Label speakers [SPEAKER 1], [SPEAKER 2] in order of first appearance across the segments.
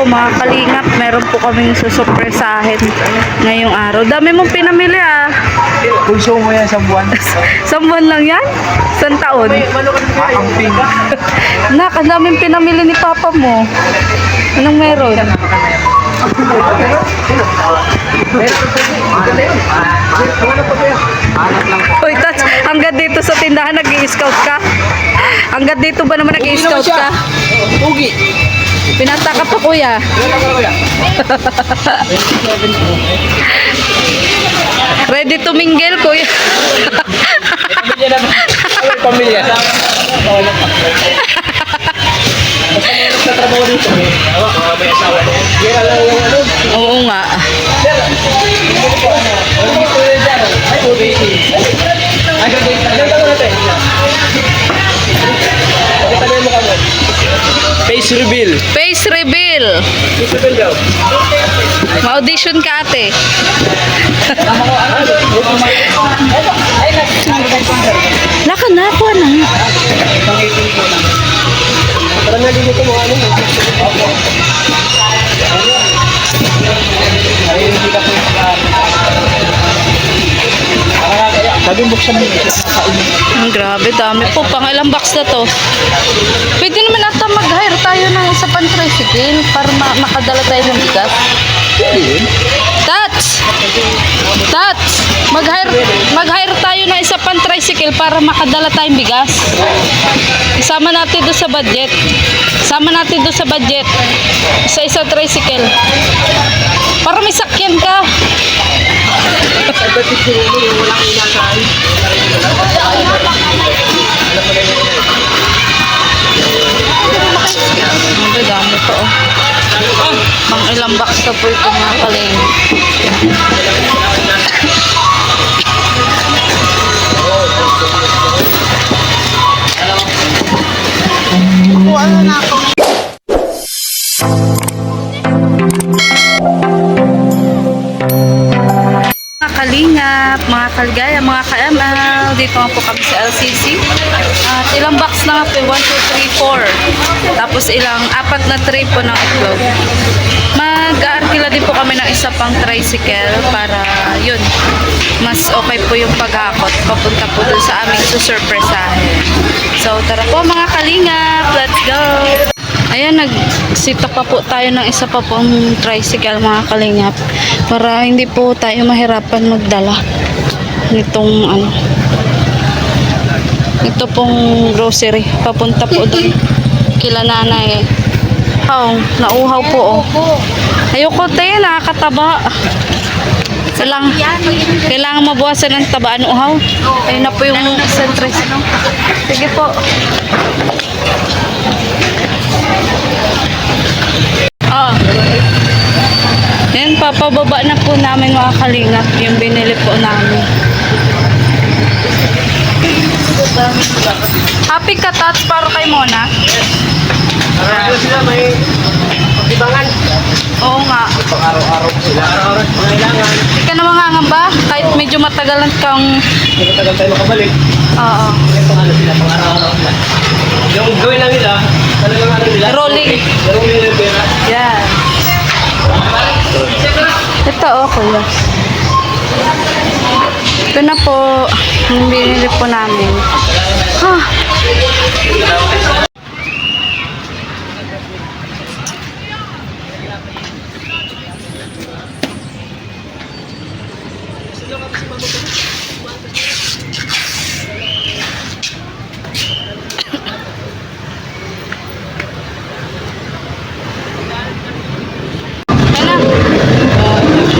[SPEAKER 1] mga kalingap, meron po kaming susurpresahin ngayong araw. Dami mong pinamili ah.
[SPEAKER 2] Pulso mo yan sa buwan.
[SPEAKER 1] Isang buwan lang yan? Isang taon?
[SPEAKER 2] Makamping.
[SPEAKER 1] Nak, ang daming pinamili ni Papa mo. Anong meron? Uy, Tats, hanggang dito sa tindahan nag-i-scout ka? Hanggang dito ba naman nag-i-scout ka?
[SPEAKER 2] Ugi.
[SPEAKER 1] Pinata ka pa, kuya. Ready to mingle, kuya.
[SPEAKER 2] Pamilya. Basta meron sa trabaho dito. May asawa ko. Yan lang yung ano.
[SPEAKER 1] Oo nga.
[SPEAKER 2] Ay, ugi. Ay, gagawin natin. Pagkatanin mo kamo. Face reveal.
[SPEAKER 1] Face reveal.
[SPEAKER 2] Face reveal daw.
[SPEAKER 1] Ma-audition ka, ate. Laka na po na.
[SPEAKER 2] Parang nagiging ko mga ano. Ay, hindi ka po yung sabi mo buksan mo ito sa kainin.
[SPEAKER 1] Ang grabe, dami po. Pang ilang box na to. Pwede naman ata mag-hire tayo ng isa pang tricycle para makadala tayo ng bigas. Tats! Tats! Mag-hire tayo ng isa pang tricycle para makadala tayong bigas. Isama natin doon sa budget. Isama natin doon sa budget. Isa tricycle. Para may sakyan ka. Ang dami po. Mang ilang box na po ito mga kaling. Kuha na ako. Kalingap, mga kaligaya, mga ka-ML, dito nga po kami sa LCC. At ilang box na nga po, 1, 2, 3, 4. Tapos apat na tray po ng itlog. Mag-aarkila din po kami ng isa pang tricycle para yun, mas okay po yung paghakot. Papunta po dun sa aming susurpresahin. So tara po mga kalingap, let's go! Ayan, nagsita pa po tayo ng isa pa pong tricycle mga kalingap para hindi po tayo mahirapan magdala nitong ano, ito pong grocery papunta po doon kila nanay. Oh, nauhaw po oh. Ayoko tayo, nakakataba. Kailangan mabawasan ng tabaan uhaw. Ayun na po yung isang tricycle. Sige po. Ah. Yan, papababa na po namin mga kalingap yung binili po namin. Happy ka, Tats, para kay Mona?
[SPEAKER 2] Araw sila may pagtibangan.
[SPEAKER 1] Oo nga.
[SPEAKER 2] Pang-araw-araw sila. Araw-araw pangailangan.
[SPEAKER 1] Hindi ka na mangangamba kahit medyo matagalan kang...
[SPEAKER 2] Hindi tagal tayo makabalik.
[SPEAKER 1] Oo.
[SPEAKER 2] Pang-ano sila, pang-araw-araw sila. Yung gawin lang nila, talagang ano nila.
[SPEAKER 1] Rolling.
[SPEAKER 2] Rolling nila yung pera.
[SPEAKER 1] Yan. Ito oh, kuya. Ito na po yung binili po namin.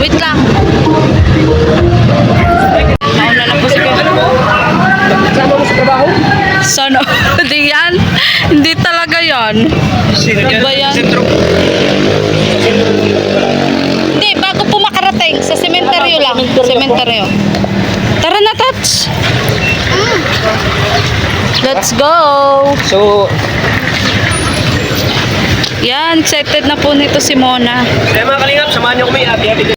[SPEAKER 1] Wait lang. Nauna na po si Kuya.
[SPEAKER 2] Kasama mo sa trabaho?
[SPEAKER 1] Sana, hindi yan. Hindi talaga yan.
[SPEAKER 2] Sino
[SPEAKER 1] Ano ba yan?
[SPEAKER 2] Sentro.
[SPEAKER 1] Hindi, bago po makarating. Sa sementeryo lang. Sementeryo. Tara na, Tats. Let's go.
[SPEAKER 2] So,
[SPEAKER 1] Yan, excited na po nito si Mona.
[SPEAKER 2] kaya mga kalingap, samahan niyo kami. Happy.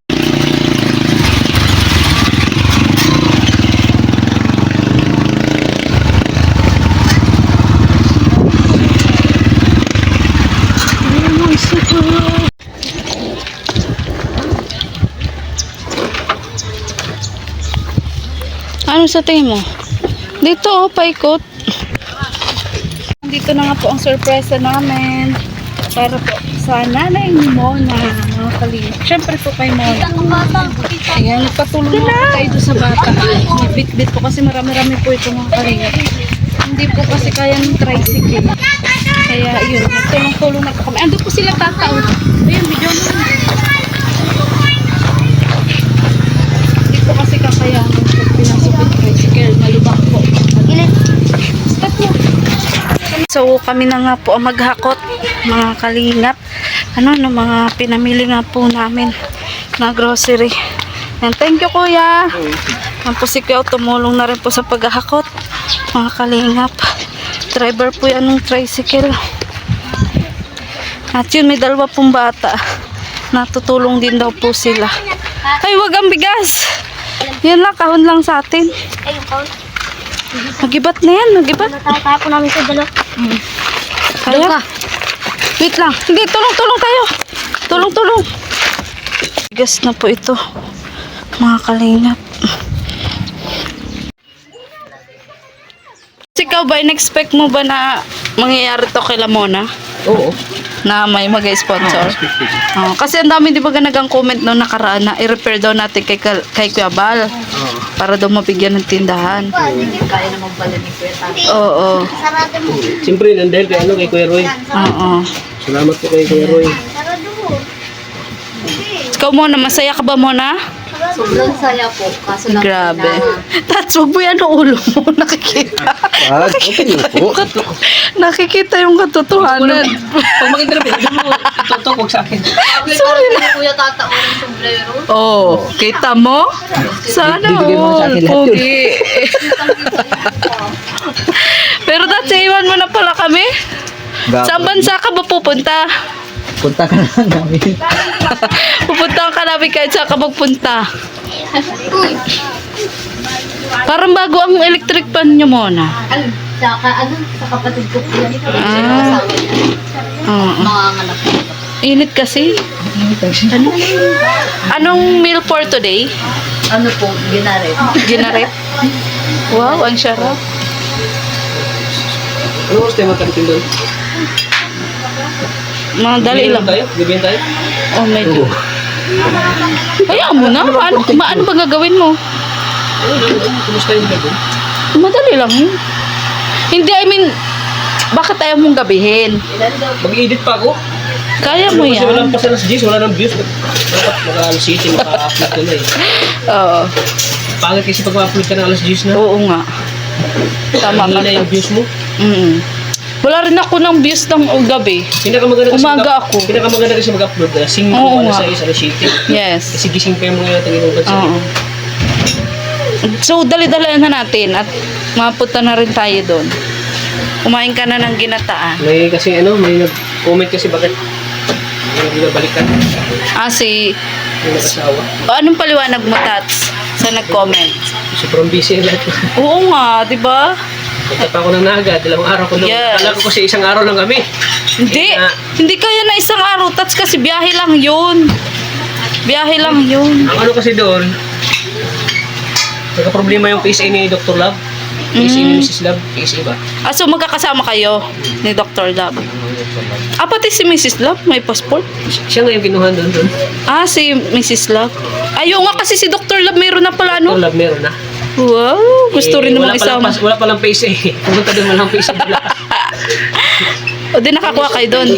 [SPEAKER 1] Ano sa tingin mo? Dito, oh, paikot. Dito na nga po ang surpresa namin. Para po sa nanay ni Mona, mga kalingap. Siyempre po kay Mona. Ayan, nagpatulong po tayo doon sa bata. May bit-bit po kasi marami-rami po ito mga kalingap. Hindi po kasi kaya ng tricycle. Kaya yun, nagtulong-tulong na po kami. Ando po sila tatao. Ayun, video mo. Hindi po kasi kakayanan pag pinasok yung tricycle. Malubak po. Stop po. So kami na nga po ang maghakot, mga kalingap. Mga pinamili nga po namin na grocery. And thank you kuya. Yan po si Kuya, tumulong na rin po sa paghahakot, mga kalingap. Driver po yan ng tricycle. At yun, may dalawa pong bata. Natutulong din daw po sila. Ay, wag ang bigas. Yan lang, kahon lang sa atin. Magibat na yan, magibat.
[SPEAKER 3] Tapo namin sa dalawa.
[SPEAKER 1] Kaya? Wait lang. Hindi, tulong-tulong tayo. Tulong-tulong. Bigas na po ito, mga kalingap. Ikaw ba, in-expect mo ba na mangyayari to kay Lamona?
[SPEAKER 2] Oo.
[SPEAKER 1] Na may mag-sponsor? Kasi ang dami di ba nagang comment noong nakaraan na i-repair daw natin kay Kuya Bal. Para daw mabigyan ng tindahan.
[SPEAKER 3] Kaya na magbalik ni Kuya Tati.
[SPEAKER 1] Oo.
[SPEAKER 3] Sarado mo.
[SPEAKER 2] Siyempre, nandahil kay kay Kuya Roy.
[SPEAKER 1] Oo.
[SPEAKER 2] Salamat po kay Kuya Roy.
[SPEAKER 3] Sarado mo.
[SPEAKER 1] Ikaw muna, masaya ka ba muna?
[SPEAKER 3] Sobrang saya po. Kaso lang
[SPEAKER 1] Grabe. Tats, wag mo yan ang ulo mo. Nakikita.
[SPEAKER 2] Okay po.
[SPEAKER 1] Nakikita yung katotohanan.
[SPEAKER 2] Pag makita na mo, tutok, huwag sa akin.
[SPEAKER 3] Sorry na. Kuya Tata o ng sombrero.
[SPEAKER 1] Oh, kita mo? Sana
[SPEAKER 2] Bibigay mo sa
[SPEAKER 1] all.
[SPEAKER 2] akin lahat yun.
[SPEAKER 1] Pogi. Pero Tats, iwan mo na pala kami. Saan bansa ka ba pupunta?
[SPEAKER 2] Punta ka na lang namin.
[SPEAKER 1] Pupunta ka namin kahit saan ka magpunta. Parang bago ang electric pan nyo muna.
[SPEAKER 3] Sa kapatid ko po yan.
[SPEAKER 1] Ah. Oo.
[SPEAKER 3] Mga anak ko.
[SPEAKER 1] Init kasi. Anong meal for today?
[SPEAKER 3] Ano po, ginare.
[SPEAKER 1] Ginarep? Wow, ang sarap.
[SPEAKER 2] Ano gusto tayo magkalitin doon?
[SPEAKER 1] Mga dali lang.
[SPEAKER 2] Bibigyan tayo?
[SPEAKER 1] Oh, medyo. Kaya mo na. Ano ba gagawin mo?
[SPEAKER 2] Kumusta yung gagawin?
[SPEAKER 1] Madali lang yun. Hindi, I mean, bakit ayaw mong gabihin?
[SPEAKER 2] Mag-edit pa ako.
[SPEAKER 1] Kaya mo
[SPEAKER 2] Kasi walang
[SPEAKER 1] yan.
[SPEAKER 2] pa sa alas 10, wala nang views. Dapat mag-alas 7, maka-upload ko na eh.
[SPEAKER 1] Oo.
[SPEAKER 2] Pangit kasi pag ma-upload ka ng alas 10 na.
[SPEAKER 1] Oo nga. Tama ka.
[SPEAKER 2] Hina yung views mo.
[SPEAKER 1] Wala rin ako ng views ng gabi.
[SPEAKER 2] Pinakamaganda kasi
[SPEAKER 1] Umaga ako.
[SPEAKER 2] Pinakamaganda kasi mag-upload na. 5,
[SPEAKER 1] Oo
[SPEAKER 2] alas
[SPEAKER 1] nga.
[SPEAKER 2] 6, alas 7.
[SPEAKER 1] Yes.
[SPEAKER 2] Kasi gising pa yung mga taginuban sa
[SPEAKER 1] Oo. So, dali-dali na natin at mapunta na rin tayo doon. Kumain ka na ng ginataan.
[SPEAKER 2] May kasi may nag-comment kasi bakit hindi nabalikan yung nag-asawa.
[SPEAKER 1] Anong paliwanag mo, Tats, sa nag-comment?
[SPEAKER 2] Sobrang busy lahat.
[SPEAKER 1] Oo nga, di ba?
[SPEAKER 2] Punta pa ako ng Naga, 2 araw ko lang.
[SPEAKER 1] Yes.
[SPEAKER 2] Alam ko kasi 1 araw lang kami.
[SPEAKER 1] Hindi.
[SPEAKER 2] Kaya,
[SPEAKER 1] Hindi kaya na isang araw, Tats, kasi biyahe lang yun. Biyahe lang yun.
[SPEAKER 2] ang ano kasi doon, nagka-problema yung PSA ni Dr. Love. PSA ni Mrs. Love, PSA ba?
[SPEAKER 1] So magkakasama kayo ni Dr. Love. Pati si Mrs. Love, may passport.
[SPEAKER 2] Siya nga yung kinuhan doon.
[SPEAKER 1] Si Mrs. Love. Ayaw nga kasi si Dr. Love mayroon na pala,
[SPEAKER 2] Dr.
[SPEAKER 1] no?
[SPEAKER 2] Love meron na.
[SPEAKER 1] Wow, gusto rin namang isama.
[SPEAKER 2] Wala palang PSA. Pumunta doon walang PSA.
[SPEAKER 1] O di nakakuha kayo doon.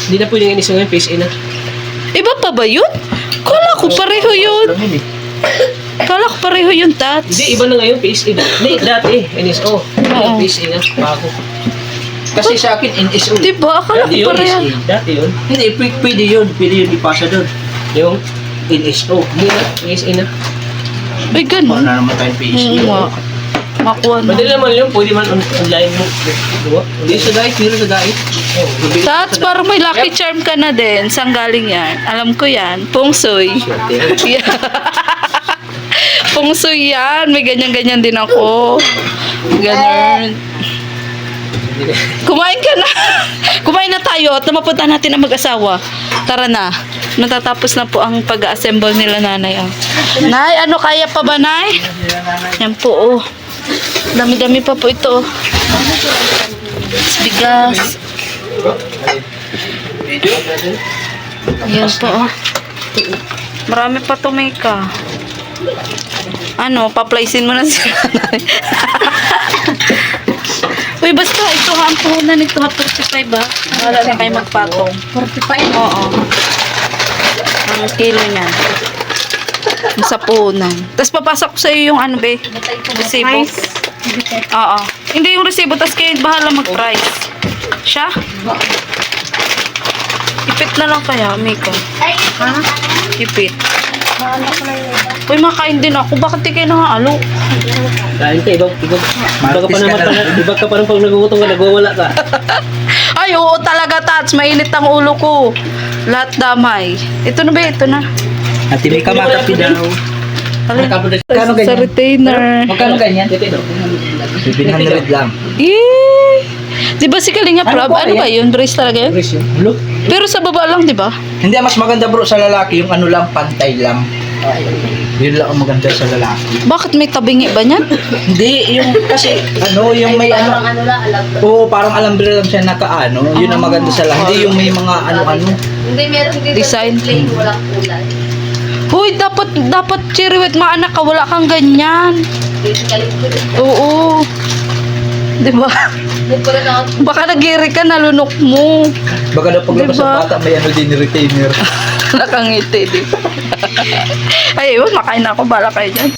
[SPEAKER 2] Hindi na pwede nga iso ngayon, PSA na.
[SPEAKER 1] Iba pa ba yun? Kala ko pareho yun. Kala ko pareho yun, Tats.
[SPEAKER 2] Hindi, iba na ngayon, PSA na. Hindi, dati, NSO.
[SPEAKER 1] Oo.
[SPEAKER 2] PSA na, bago. Kasi sa akin, NSO.
[SPEAKER 1] Diba? Akala ko
[SPEAKER 2] Dati yun,
[SPEAKER 1] pareho.
[SPEAKER 2] Dati yun.
[SPEAKER 4] Hindi, pwede yun ipasa doon.
[SPEAKER 2] Yung
[SPEAKER 4] NSO.
[SPEAKER 2] Hindi na, PSA na.
[SPEAKER 1] Ay, ganun.
[SPEAKER 4] Wala naman tayong PSA.
[SPEAKER 1] Oo nga. Makuha na.
[SPEAKER 2] Madali naman yun, pwede man online mo. Diba?
[SPEAKER 4] Hindi sa diet, meron sa diet.
[SPEAKER 1] Tats, parang may lucky charm ka na din. Saan galing yan? Alam ko yan. Feng Shui. Yeah. Feng Shui yan. May ganyan-ganyan din ako. Ganun. Kumain ka na. Kumain na tayo at mapunta natin ang mag-asawa. Tara na. Natatapos na po ang pag-assemble nila nanay. Oh. Nay, ano kaya pa ba, Nay? Yan po, oh. Dami-dami pa po ito. Oh. Bigas. Yan po, oh. Marami pa to, Mika. Ano, paplaisin mo na si nanay. Uy, basta ito ha, ang puhunan nito ha, 45 ba? Wala na kayo magpatong.
[SPEAKER 3] 45?
[SPEAKER 1] Oo. Ang kilo niyan. Sa puhunan. Tapos papasok ko sa iyo yung ano be? Resibo. Oo. Hindi yung resibo, tapos kayo bahala mag-price. Siya? Ipit na lang kaya, Mika. Ha? Ipit. Uy, makain din ako. Bakit di kayo nangalo?
[SPEAKER 2] Kain ka, iba ka pa naman pala. Iba ka pa rin pag nagugutom ka, nagwawala ka.
[SPEAKER 1] Ay, oo talaga, Tats. Mainit ang ulo ko. Lahat damay. Ito na ba? Ito na.
[SPEAKER 4] At hindi ka makapi daw. Magkano
[SPEAKER 1] Sa
[SPEAKER 4] ganyan?
[SPEAKER 1] retainer.
[SPEAKER 4] Magkano ganyan? 700 lang.
[SPEAKER 1] Eh. Di ba si Kalinga
[SPEAKER 4] Ano
[SPEAKER 1] Prab?
[SPEAKER 4] po,
[SPEAKER 1] Ano ba
[SPEAKER 4] ayan?
[SPEAKER 1] yun? Brace talaga yun?
[SPEAKER 4] Chris, yun. Look.
[SPEAKER 1] Pero sa baba lang, di ba?
[SPEAKER 4] Hindi, mas maganda bro sa lalaki, yung ano lang, pantay lang. Yun lang ang maganda sa lalaki.
[SPEAKER 1] Bakit may tabingi ba niyan?
[SPEAKER 4] Hindi, yung kasi, ano, yung may
[SPEAKER 3] Parang
[SPEAKER 4] ano,
[SPEAKER 3] ano lang, alam ko.
[SPEAKER 4] oo, parang alambre lang siya nakaano, yun ang maganda sa lalaki. Hindi yung may mga ano-ano.
[SPEAKER 3] Hindi, meron dito
[SPEAKER 1] Design.
[SPEAKER 3] plain, walang kulay.
[SPEAKER 1] Huy, dapat chiriwet maanak ka. Wala kang ganyan.
[SPEAKER 3] Basically,
[SPEAKER 1] Oo. Di ba?
[SPEAKER 3] hindi ko rin ako.
[SPEAKER 1] Baka nagiri ka, nalunok mo.
[SPEAKER 4] Baka daw paglabas
[SPEAKER 1] Diba?
[SPEAKER 4] ng bata, may ano din retainer.
[SPEAKER 1] Nakangiti, di ba? Ay, ewan, makain na ako. Bala kayo dyan.